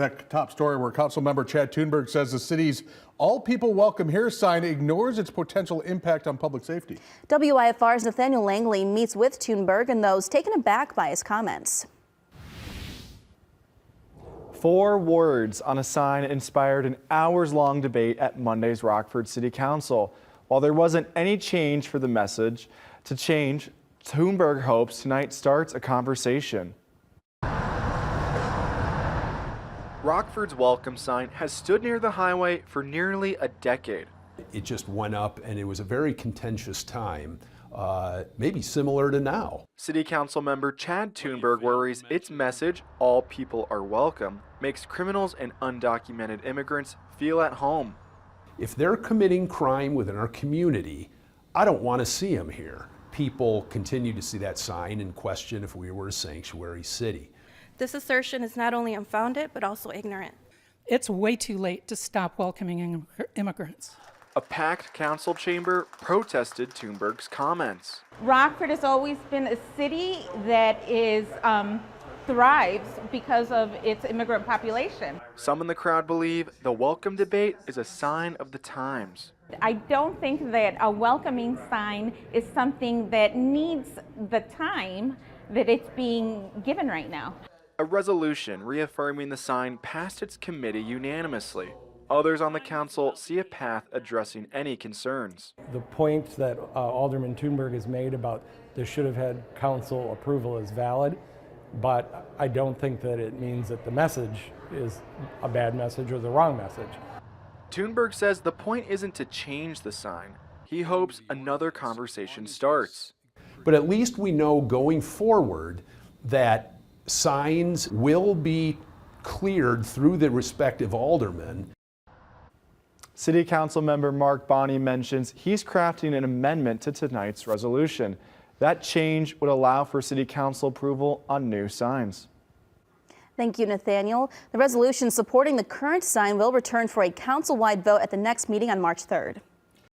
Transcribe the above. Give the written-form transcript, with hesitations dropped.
That top story where Councilmember Chad Thunberg says the city's "All People Welcome Here" sign ignores its potential impact on public safety. WIFR's Nathaniel Langley meets with Thunberg and those taken aback by his comments. 4 words on a sign inspired an hours-long debate at Monday's Rockford City Council. While there wasn't any change for the message to change, Thunberg hopes tonight starts a conversation. Rockford's welcome sign has stood near the highway for nearly a decade. It just went up and it was a very contentious time, maybe similar to now. City Council member Chad Thunberg worries its message, "All people are welcome," makes criminals and undocumented immigrants feel at home. If they're committing crime within our community, I don't want to see them here. People continue to see that sign and question if we were a sanctuary city. This assertion is not only unfounded, but also ignorant. It's way too late to stop welcoming immigrants. A packed council chamber protested Thunberg's comments. Rockford has always been a city that thrives because of its immigrant population. Some in the crowd believe the welcome debate is a sign of the times. I don't think that a welcoming sign is something that needs the time that it's being given right now. A resolution reaffirming the sign passed its committee unanimously. Others on the council see a path addressing any concerns. The point that Alderman Thunberg has made about this should have had council approval is valid, but I don't think that it means that the message is a bad message or the wrong message. Thunberg says the point isn't to change the sign. He hopes another conversation starts. But at least we know going forward that signs will be cleared through the respective aldermen. City Council member Mark Bonney mentions he's crafting an amendment to tonight's resolution. That change would allow for City Council approval on new signs. Thank you, Nathaniel. The resolution supporting the current sign will return for a council-wide vote at the next meeting on March 3rd.